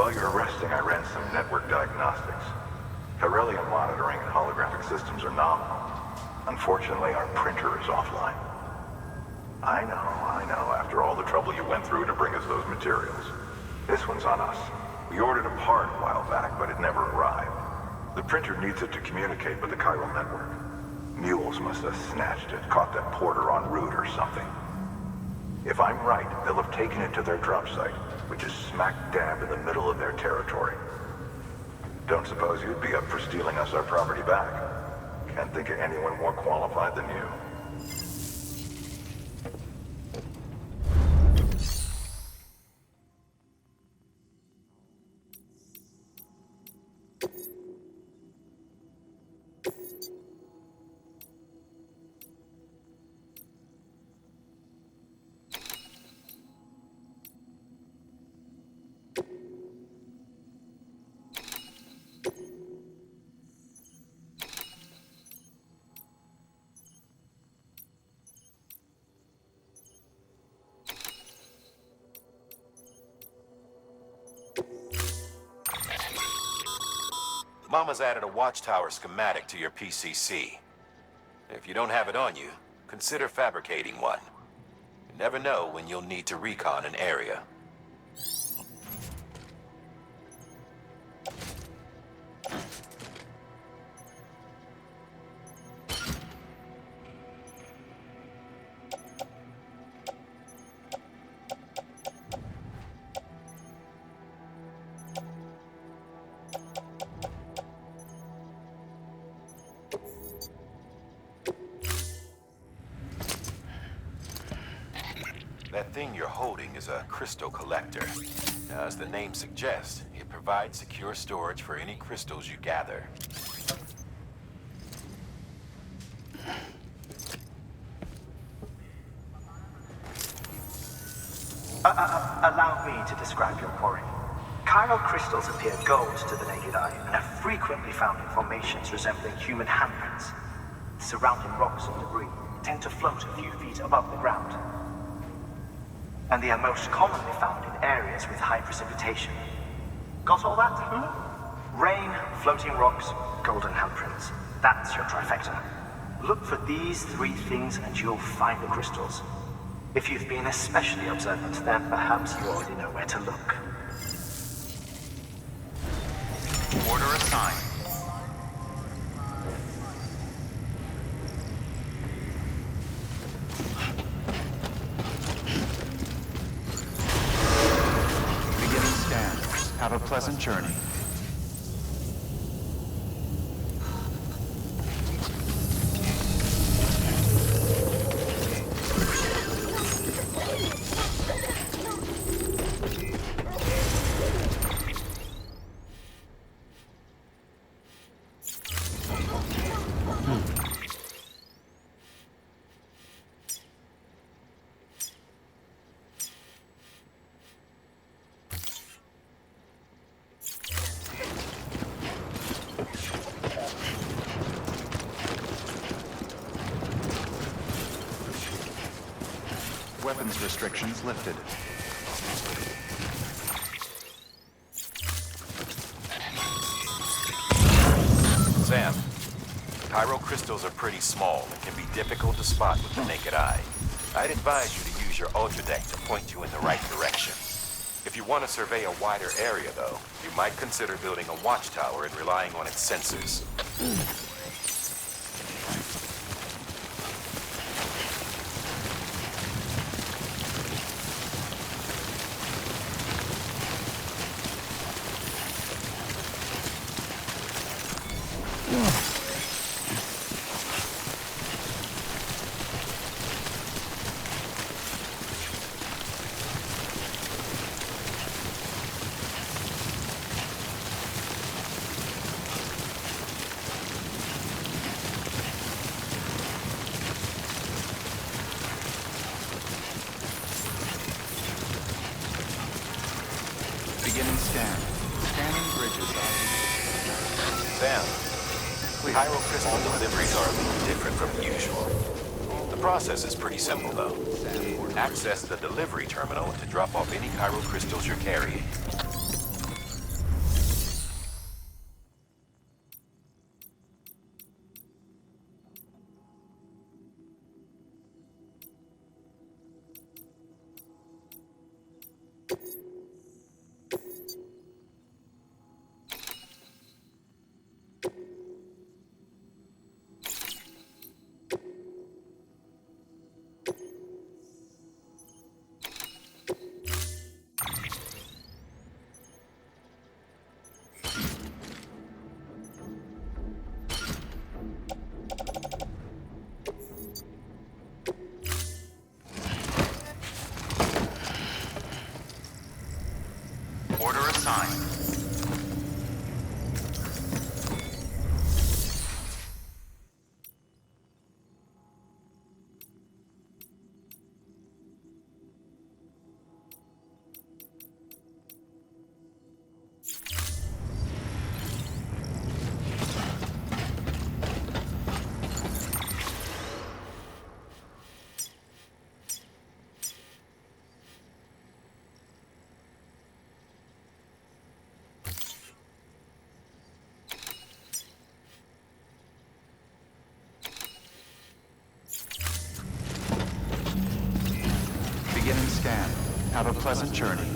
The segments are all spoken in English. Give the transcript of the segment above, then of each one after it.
While you were resting, I ran some network diagnostics. Beryllium monitoring and holographic systems are nominal. Unfortunately, our printer is offline. I know, after all the trouble you went through to bring us those materials. This one's on us. We ordered a part a while back, but it never arrived. The printer needs it to communicate with the chiral network. Mules must have snatched it, caught that porter en route or something. If I'm right, they'll have taken it to their drop site, which is smack dab in the middle of their territory. Don't suppose you'd be up for stealing us our property back? Can't think of anyone more qualified than you. Mama's added a watchtower schematic to your PCC. If you don't have it on you, consider fabricating one. You never know when you'll need to recon an area. That thing you're holding is a crystal collector. Now, as the name suggests, it provides secure storage for any crystals you gather. Allow me to describe your quarry. Chiral crystals appear gold to the naked eye and are frequently found in formations resembling human handprints. Surrounding rocks and debris tend to float a few feet above the ground. And they are most commonly found in areas with high precipitation. Got all that? Rain, floating rocks, golden handprints. That's your trifecta. Look for these three things and you'll find the crystals. If you've been especially observant, then perhaps you already know where to look. Order assigned. Have a pleasant journey. Weapons restrictions lifted. Sam, chiral crystals are pretty small and can be difficult to spot with the naked eye. I'd advise you to use your ultradeck to point you in the right direction. If you want to survey a wider area, though, you might consider building a watchtower and relying on its sensors. Beginning scan. Scanning bridges. Sam, chiral crystal deliveries are a little different from usual. The process is pretty simple, though. Access the delivery terminal to drop off any chiral crystals you're carrying. assigned. Beginning scan. Have a pleasant journey.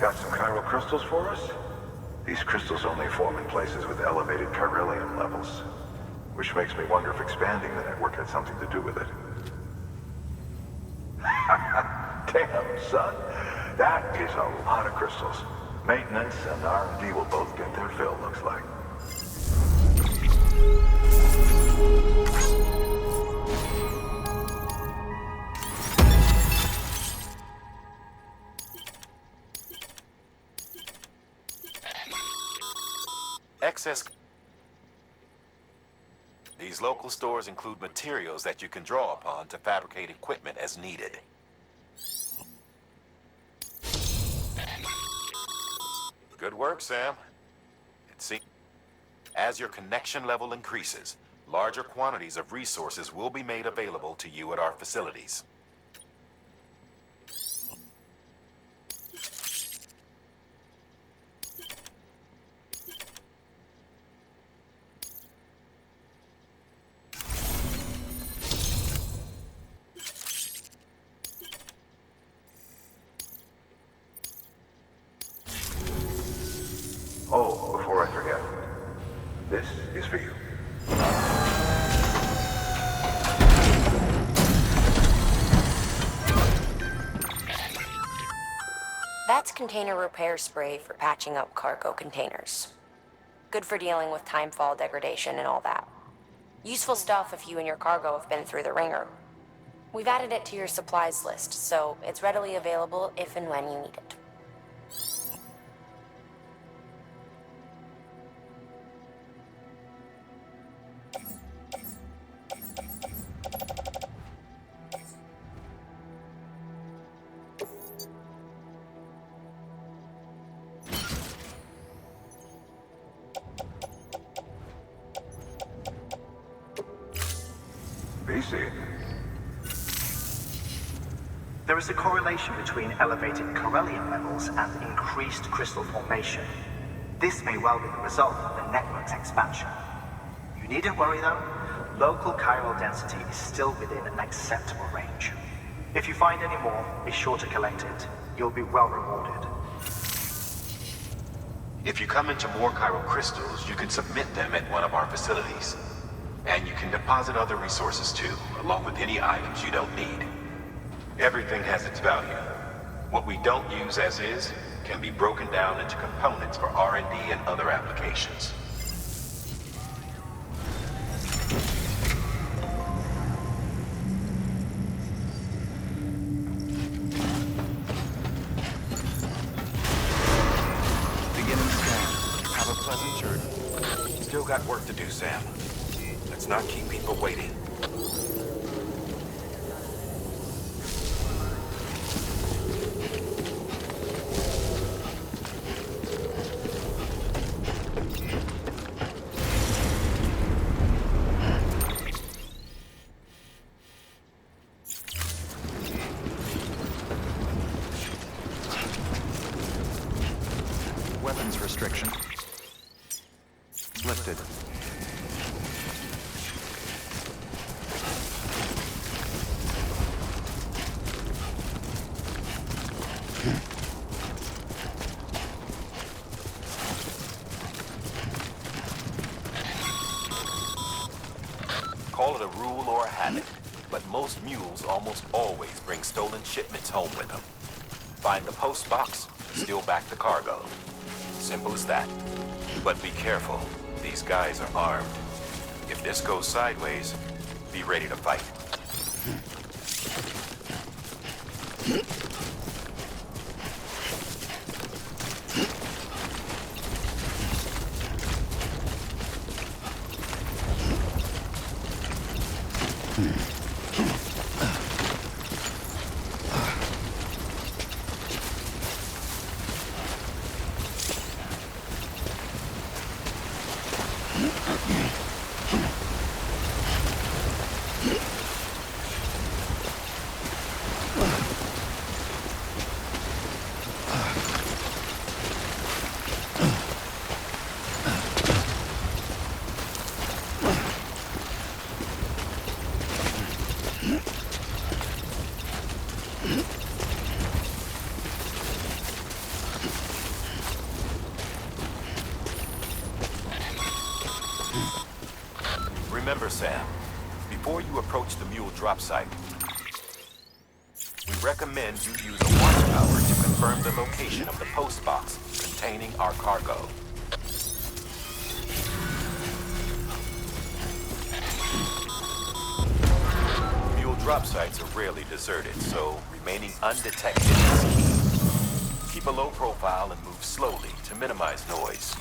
Got some chiral crystals for us? These crystals only form in places with elevated chiralium levels, which makes me wonder if expanding the network had something to do with it. Damn, son. That is a lot of crystals. Maintenance and R&D will both get their fill, looks like. Excess. These local stores include materials that you can draw upon to fabricate equipment as needed. Good work, Sam. It seems as your connection level increases, larger quantities of resources will be made available to you at our facilities. Oh, before I forget, this is for you. That's container repair spray for patching up cargo containers. Good for dealing with timefall degradation and all that. Useful stuff if you and your cargo have been through the ringer. We've added it to your supplies list, so it's readily available if and when you need it. BC. There is a correlation between elevated chiralium levels and increased crystal formation. This may well be the result of the network's expansion. You needn't worry though. Local chiral density is still within an acceptable range. If you find any more, be sure to collect it. You'll be well rewarded. If you come into more chiral crystals, you can submit them at one of our facilities. And you can deposit other resources too, along with any items you don't need. Everything has its value. What we don't use as is can be broken down into components for R&D and other applications. Beginning scan. Have a pleasant journey. Still got work to do, Sam. Let's not keep people waiting. restriction. Lifted. Call it a rule or a habit, but most mules almost always bring stolen shipments home with them. Find the post box, steal back the cargo. Simple as that. But be careful, these guys are armed. If this goes sideways, be ready to fight. Remember, Sam, before you approach the mule drop site, we recommend you use a watchtower to confirm the location of the post box containing our cargo. Mule drop sites are rarely deserted, so remaining undetected is key. Keep a low profile and move slowly to minimize noise.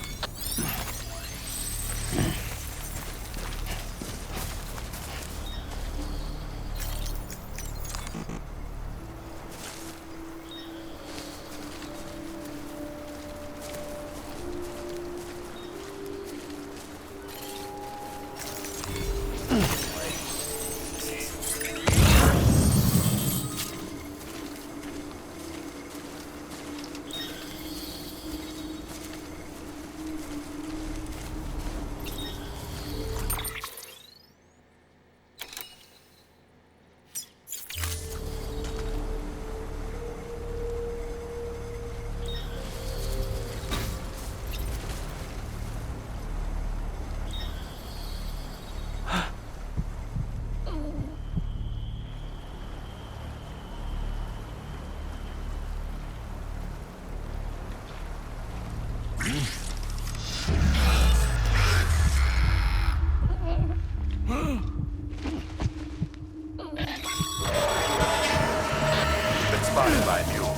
Spotted by a mule.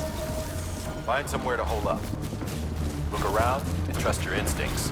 Find somewhere to hole up. Look around and trust your instincts.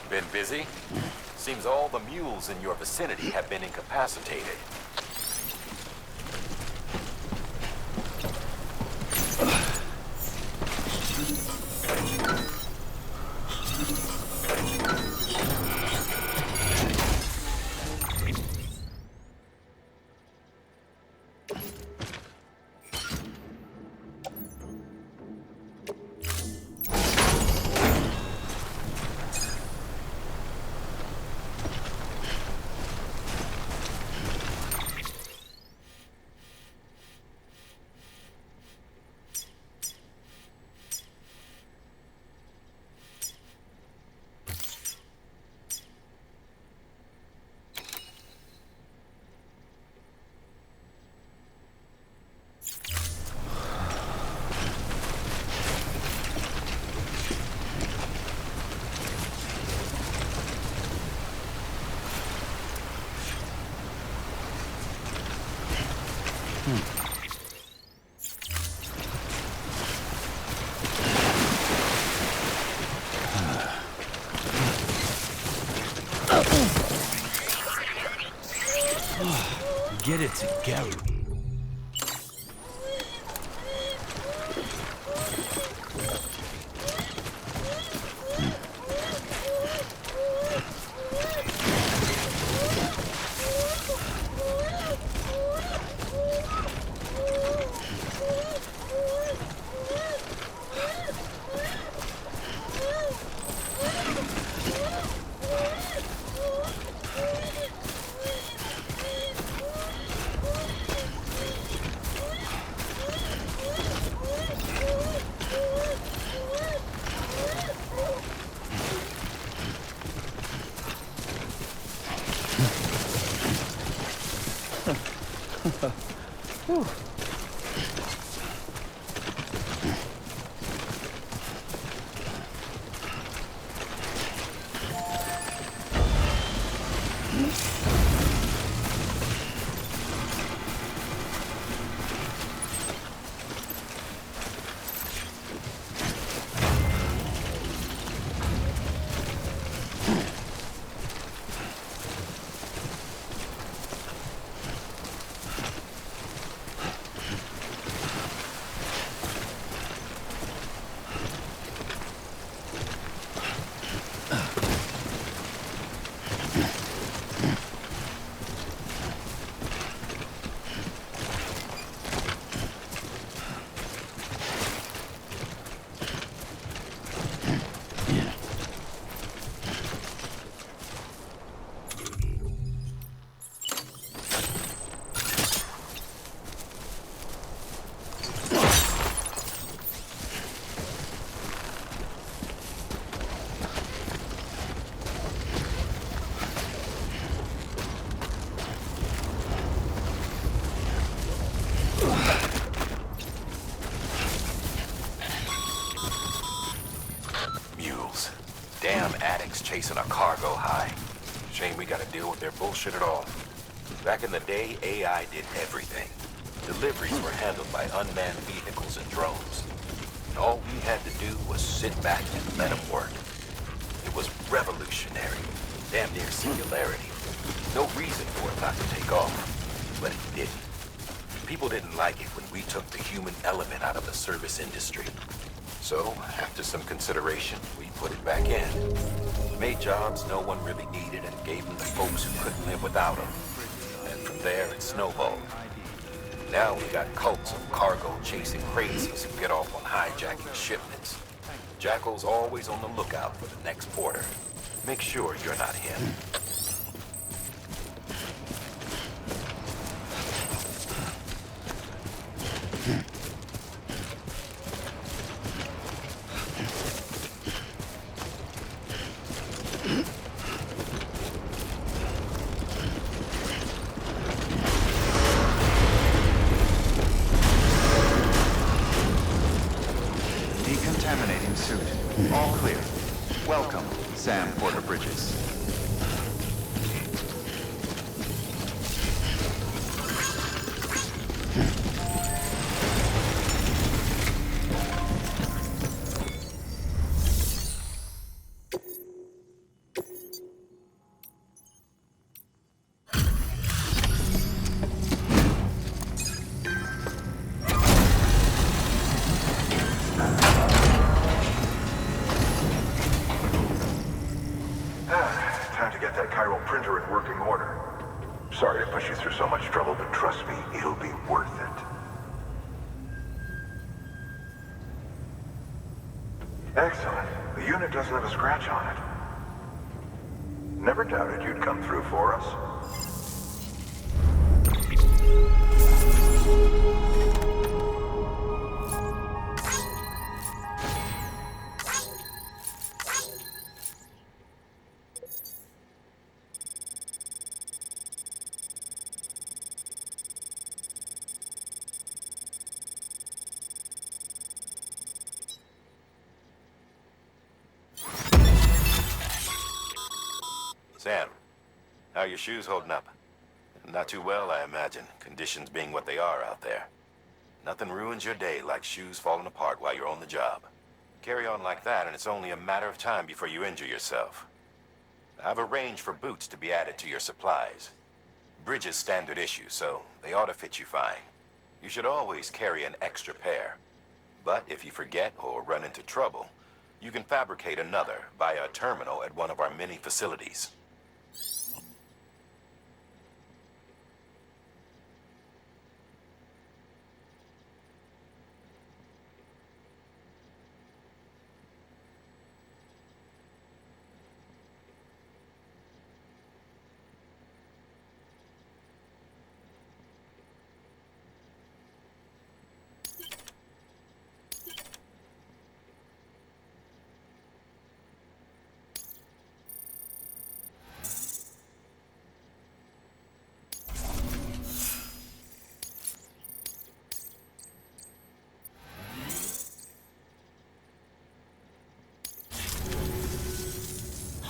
Been busy? Seems all the mules in your vicinity have been incapacitated. Get it together. Damn addicts chasing a cargo high. Shame we gotta deal with their bullshit at all. Back in the day, AI did everything. Deliveries were handled by unmanned vehicles and drones. And all we had to do was sit back and let them work. It was revolutionary, damn near singularity. No reason for it not to take off, but it didn't. People didn't like it when we took the human element out of the service industry. So, after some consideration, we put it back in. Made jobs no one really needed and gave them to folks who couldn't live without them. And from there, it snowballed. Now we got cults of cargo-chasing crazies who get off on hijacking shipments. Jackal's always on the lookout for the next porter. Make sure you're not him. Decontaminating suit. All clear. Welcome, Sam Porter Bridges. get that chiral printer in working order. Sorry to push you through so much trouble, but trust me, it'll be worth it. Excellent. The unit doesn't have a scratch on it. Never doubted you'd come through for us. Sam, how are your shoes holding up? Not too well, I imagine, conditions being what they are out there. Nothing ruins your day like shoes falling apart while you're on the job. Carry on like that, and it's only a matter of time before you injure yourself. I've arranged for boots to be added to your supplies. Bridges standard issue, so they ought to fit you fine. You should always carry an extra pair. But if you forget or run into trouble, you can fabricate another via a terminal at one of our many facilities.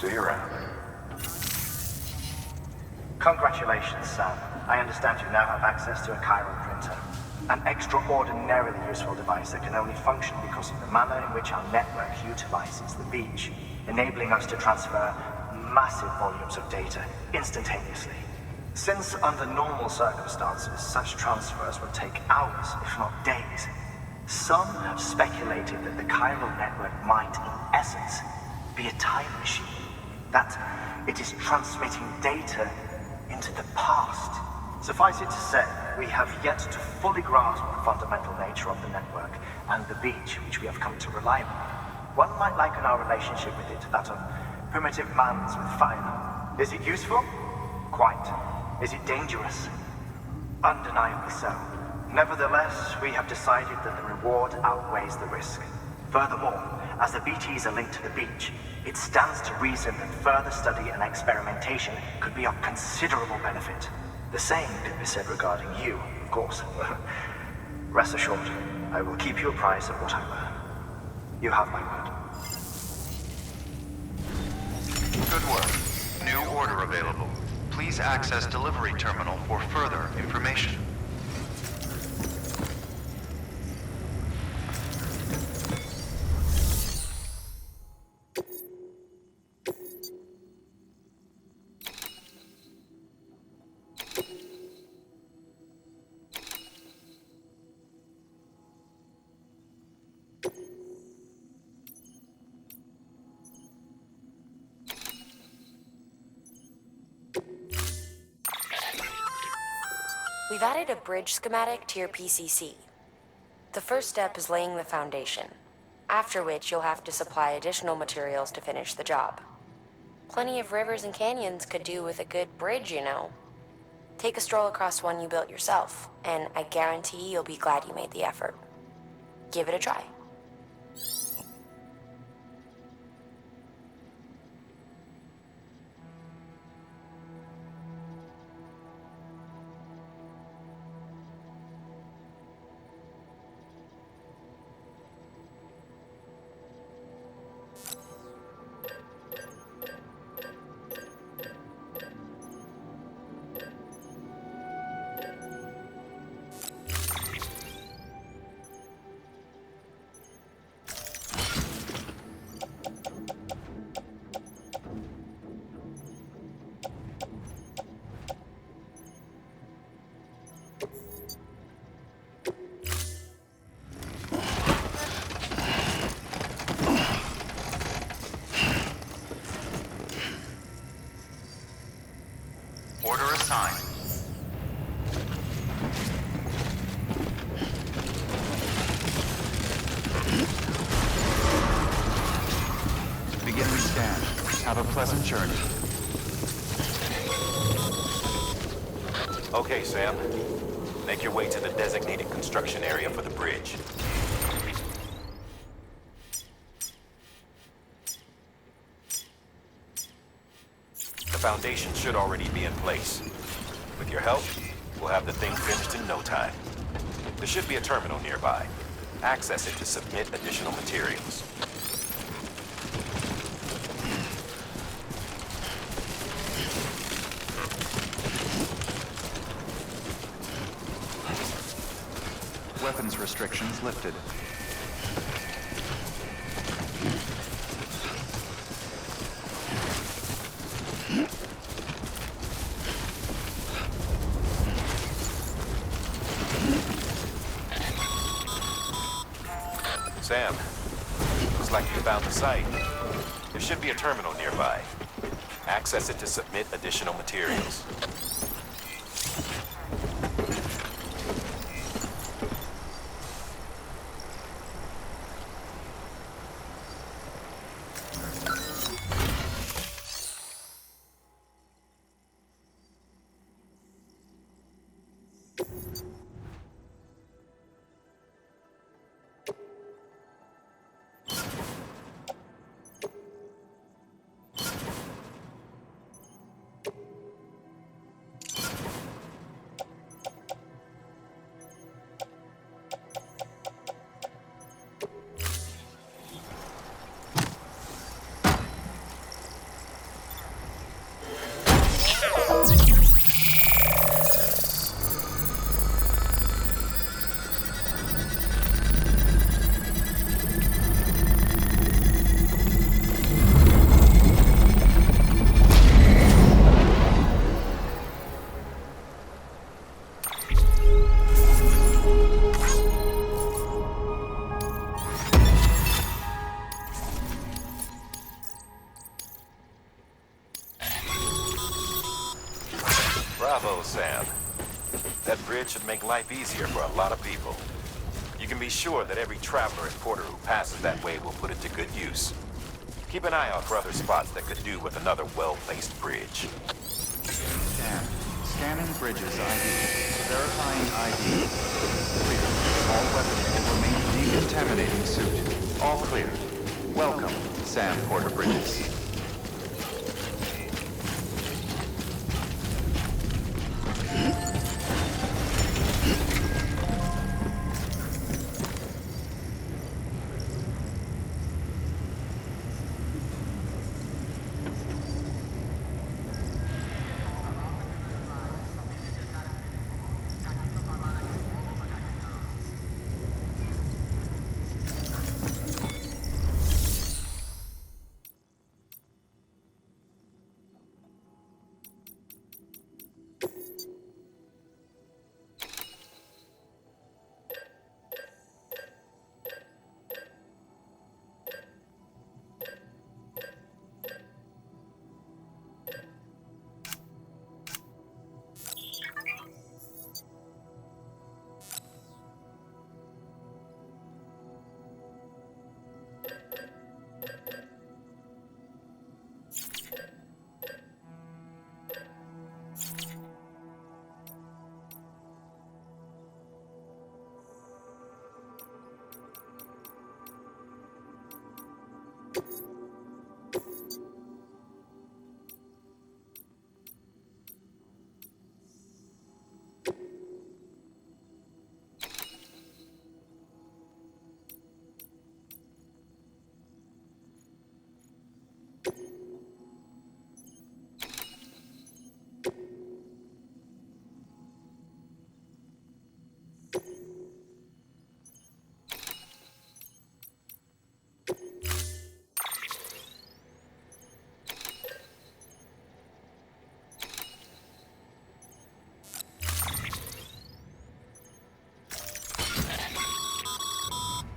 See you around. Congratulations, Sam. I understand you now have access to a chiral printer. An extraordinarily useful device that can only function because of the manner in which our network utilizes the beach, enabling us to transfer massive volumes of data instantaneously. Since under normal circumstances, such transfers would take hours, if not days, some have speculated that the chiral network might, in essence, be a time machine. That it is transmitting data into the past. Suffice it to say, we have yet to fully grasp the fundamental nature of the network and the beach which we have come to rely on. One might liken our relationship with it to that of primitive mans with fire. Is it useful? Quite. Is it dangerous? Undeniably so. Nevertheless, we have decided that the reward outweighs the risk. Furthermore, as the BTs are linked to the beach, it stands to reason that further study and experimentation could be of considerable benefit. The same could be said regarding you, of course. Rest assured, I will keep you apprised of what I learn. You have my word. Good work. New order available. Please access delivery terminal for further information. We've added a bridge schematic to your PCC. The first step is laying the foundation, after which you'll have to supply additional materials to finish the job. Plenty of rivers and canyons could do with a good bridge, you know. Take a stroll across one you built yourself, and I guarantee you'll be glad you made the effort. Give it a try. time. Begin scan. Have a pleasant journey. Okay, Sam. Make your way to the designated construction area for the bridge. The foundation should already be in place. With your help, we'll have the thing finished in no time. There should be a terminal nearby. Access it to submit additional materials. Weapons restrictions lifted. Sam, looks like you found the site. There should be a terminal nearby. Access it to submit additional materials. Bravo, Sam. That bridge should make life easier for a lot of people. You can be sure that every traveler and porter who passes that way will put it to good use. Keep an eye out for other spots that could do with another well-placed bridge. Scan. Scanning bridges ID. Verifying ID. Clear. All weapons will remain decontaminating suit. All clear. Welcome, Sam Porter Bridges.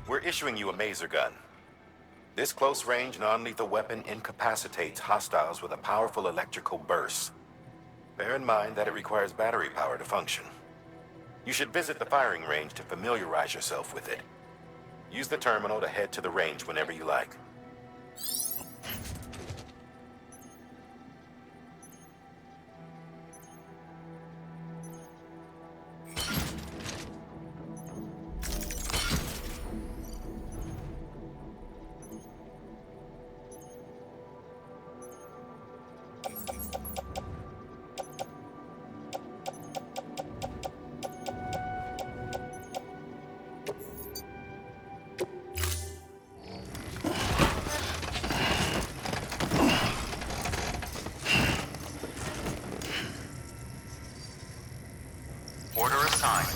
We're issuing you a maser gun. This close-range, non-lethal weapon incapacitates hostiles with a powerful electrical burst. Bear in mind that it requires battery power to function. You should visit the firing range to familiarize yourself with it. Use the terminal to head to the range whenever you like. Order assigned.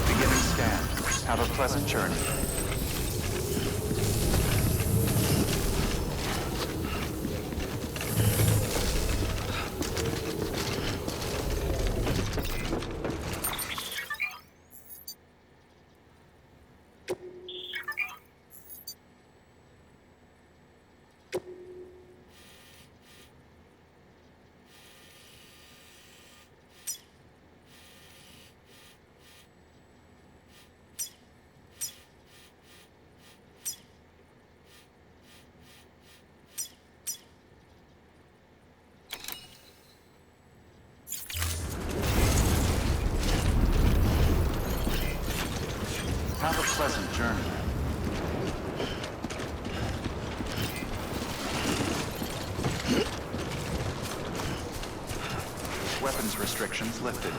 Beginning scan. Have a pleasant journey. Have a pleasant journey. Weapons restrictions lifted.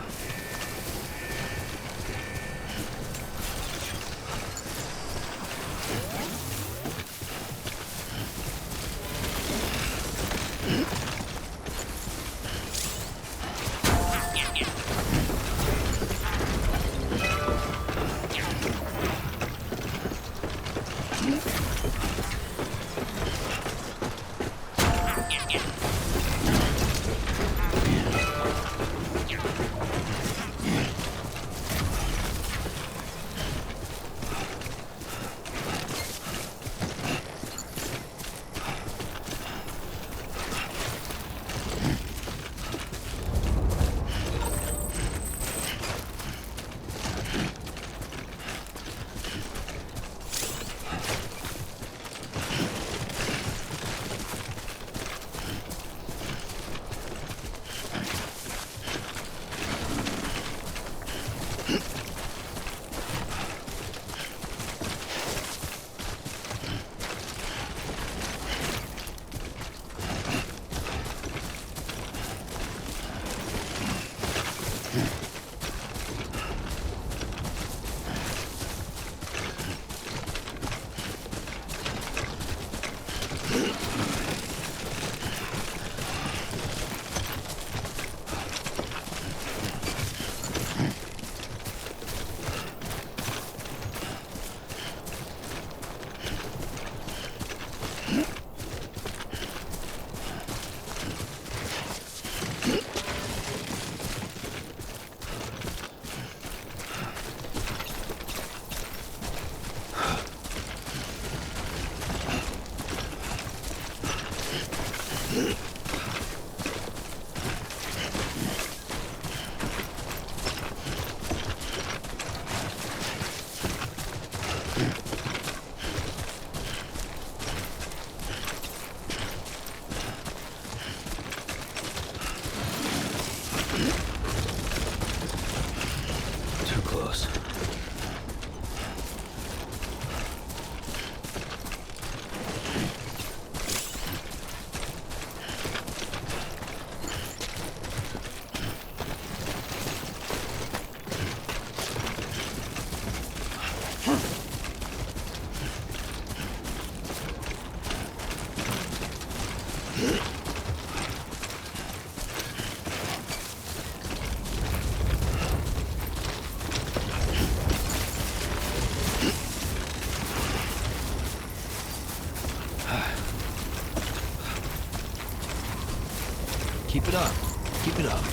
Too close. Keep it up. Keep it up.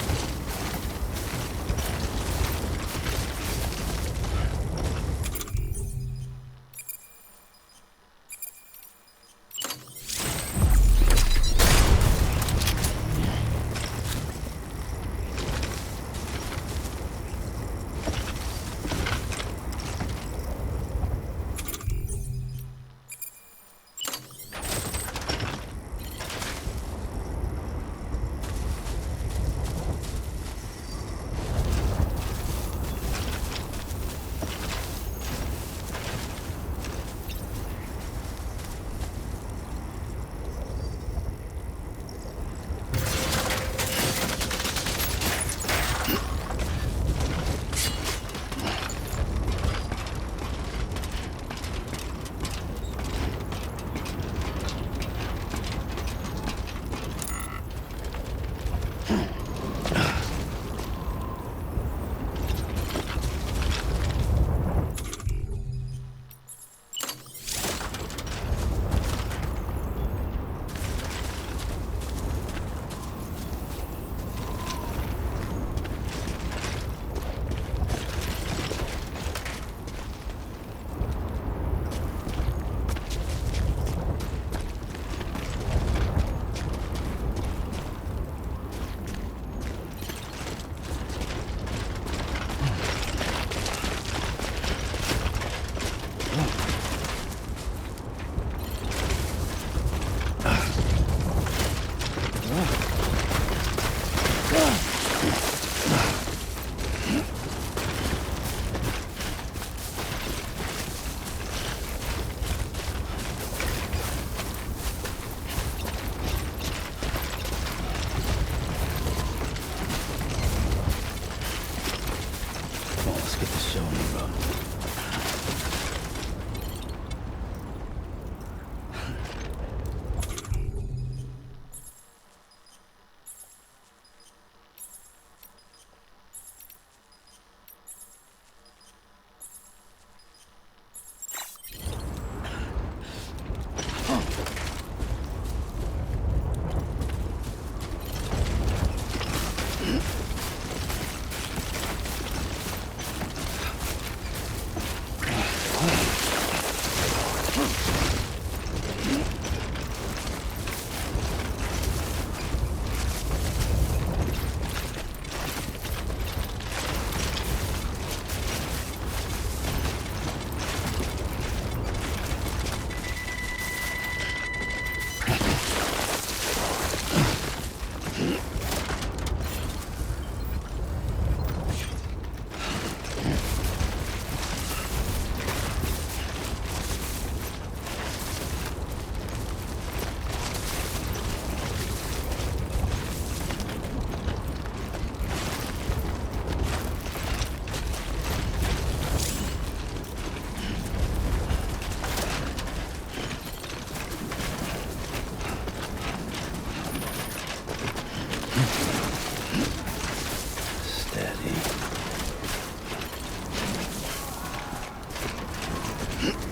Oh.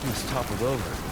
Almost toppled over.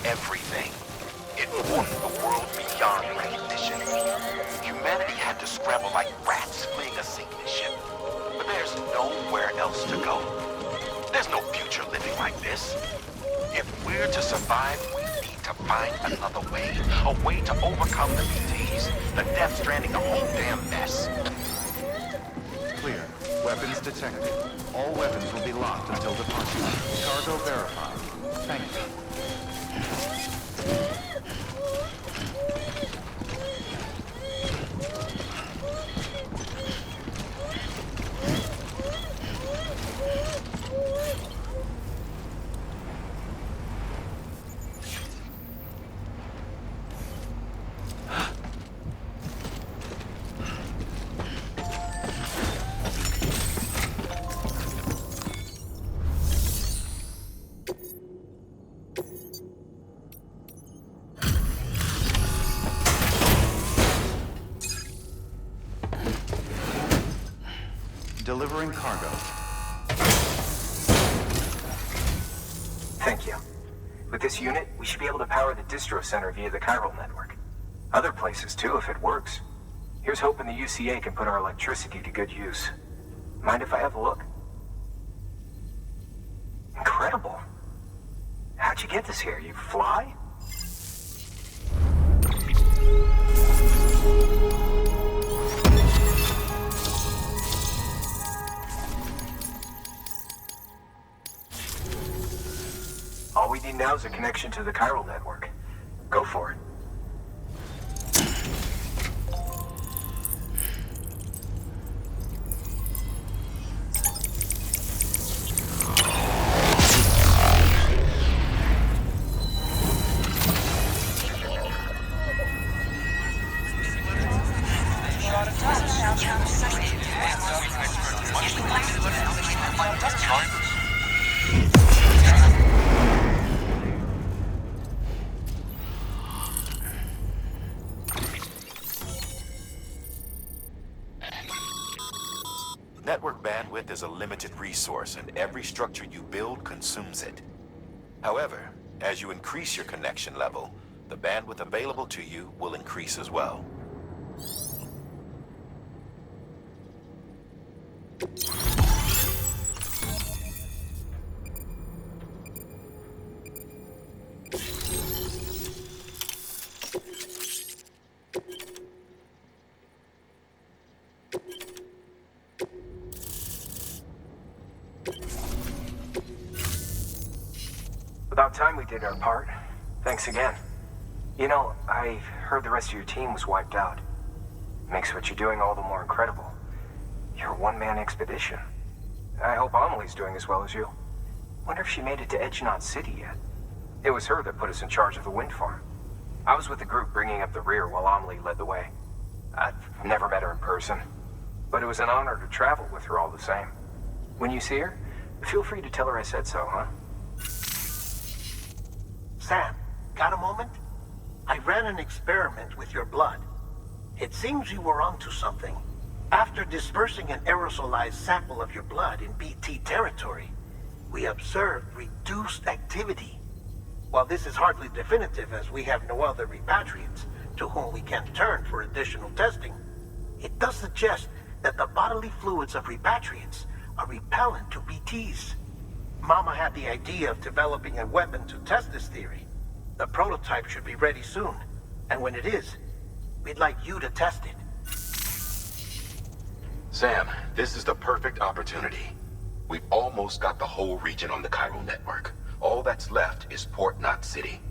everything. It warped the world beyond recognition. Humanity had to scramble like rats fleeing a sinking ship. But there's nowhere else to go. There's no future living like this. If we're to survive, we need to find another way. A way to overcome the BTs. The Death Stranding, the whole damn mess. Clear. Weapons detected. All weapons will be locked until departure. Cargo verified. Thank you. Delivering cargo. Thank you. With this unit, we should be able to power the distro center via the chiral network. Other places too, if it works. Here's hoping the UCA can put our electricity to good use. Mind if I have a look? Incredible. How'd you get this here? You fly? All we need now is a connection to the chiral network. Go for it. Network bandwidth is a limited resource, and every structure you build consumes it. However, as you increase your connection level, the bandwidth available to you will increase as well. About time we did our part. Thanks again. You know, I heard the rest of your team was wiped out. Makes what you're doing all the more incredible. You're a one-man expedition. I hope Amelie's doing as well as you. Wonder if she made it to Edgenot City yet. It was her that put us in charge of the wind farm. I was with the group bringing up the rear while Amelie led the way. I've never met her in person, but it was an honor to travel with her all the same. When you see her, feel free to tell her I said so, huh? Sam, got a moment? I ran an experiment with your blood. It seems you were onto something. After dispersing an aerosolized sample of your blood in BT territory, we observed reduced activity. While this is hardly definitive as we have no other repatriates to whom we can turn for additional testing, it does suggest that the bodily fluids of repatriates are repellent to BTs. Mama had the idea of developing a weapon to test this theory. The prototype should be ready soon, and when it is, we'd like you to test it. Sam, this is the perfect opportunity. We've almost got the whole region on the chiral network. All that's left is Port Knot City.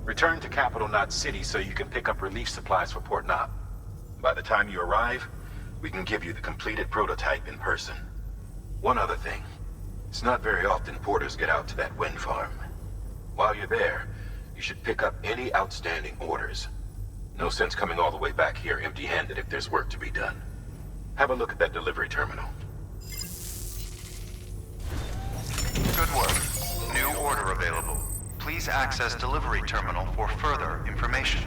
Return to Capital Knot City so you can pick up relief supplies for Port Knot. By the time you arrive, we can give you the completed prototype in person. One other thing. It's not very often porters get out to that wind farm. While you're there, you should pick up any outstanding orders. No sense coming all the way back here empty-handed if there's work to be done. Have a look at that delivery terminal. Good work. New order available. Please access delivery terminal for further information.